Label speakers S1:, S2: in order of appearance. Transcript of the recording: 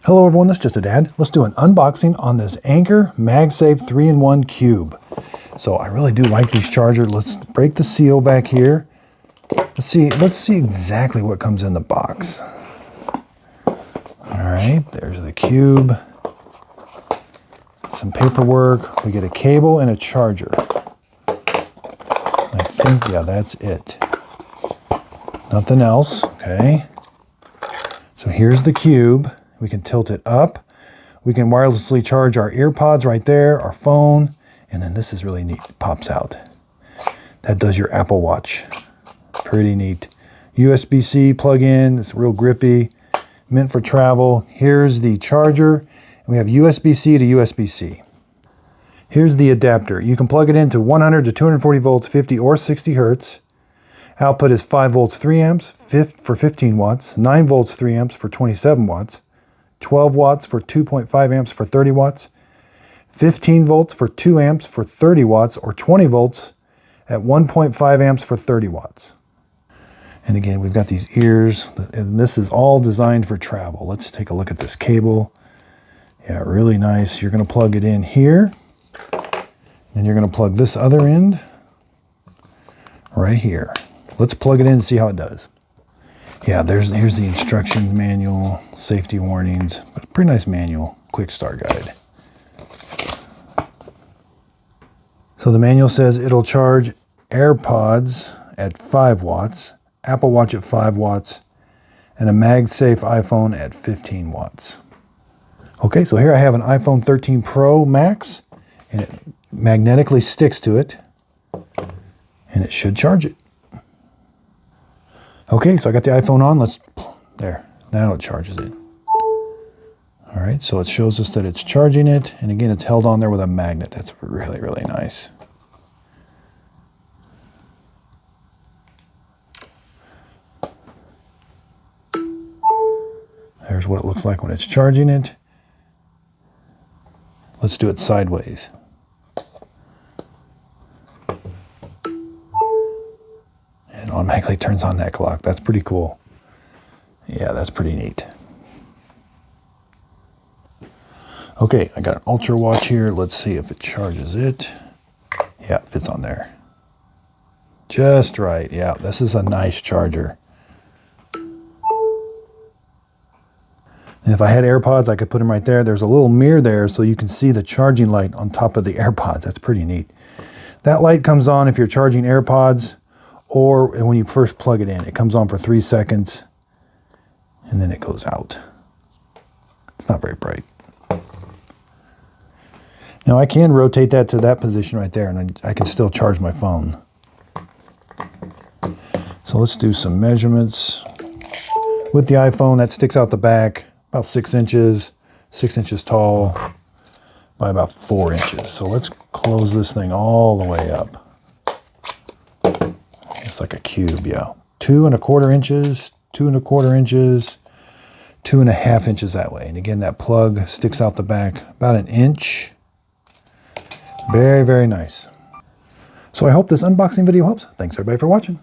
S1: Hello everyone, this is just a dad. Let's do an unboxing on this Anker MagSafe 3-in-1 cube. So I really do like these chargers. Let's break the seal back here. Let's see exactly what comes in the box. All right, there's the cube. Some paperwork. We get a cable and a charger. I think, yeah, that's it. Nothing else, okay. So here's the cube. We can tilt it up. We can wirelessly charge our earpods right there, our phone, and then this is really neat. It pops out. That does your Apple Watch. Pretty neat. USB-C plug-in. It's real grippy. Meant for travel. Here's the charger. And we have USB-C to USB-C. Here's the adapter. You can plug it into 100 to 240 volts, 50 or 60 hertz. Output is 5 volts, 3 amps for 15 watts, 9 volts, 3 amps for 27 watts, 12 watts for 2.5 amps for 30 watts, 15 volts for 2 amps for 30 watts, or 20 volts at 1.5 amps for 30 watts. And again, we've got these ears, and this is all designed for travel. Let's take a look at this cable. Yeah, really nice. You're going to plug it in here, then you're going to plug this other end right here. Let's plug it in and see how it does. Yeah, here's the instruction manual, safety warnings, but a pretty nice manual, quick start guide. So the manual says it'll charge AirPods at 5 watts, Apple Watch at 5 watts, and a MagSafe iPhone at 15 watts. Okay, so here I have an iPhone 13 Pro Max, and it magnetically sticks to it, and it should charge it. Okay, so I got the iPhone on. There, now it charges it. All right, so it shows us that it's charging it. And again, it's held on there with a magnet. That's really, really nice. There's what it looks like when it's charging it. Let's do it sideways. Automatically turns on that clock. That's pretty cool. Yeah, that's pretty neat. Okay, I got an Ultra watch here. Let's see if it charges it. Yeah, it fits on there. Just right. Yeah, this is a nice charger. And if I had AirPods, I could put them right there. There's a little mirror there so you can see the charging light on top of the AirPods. That's pretty neat. That light comes on if you're charging AirPods, or when you first plug it in. It comes on for 3 seconds and then it goes out. It's not very bright. Now I can rotate that to that position right there, and I can still charge my phone. So let's do some measurements. With the iPhone, that sticks out the back about 6 inches tall by about 4 inches. So let's close this thing all the way up. It's like a cube, yeah. 2 1/4 inches, 2 1/4 inches, 2 1/2 inches that way. And again, that plug sticks out the back about 1 inch. Very, very nice. So I hope this unboxing video helps. Thanks everybody for watching.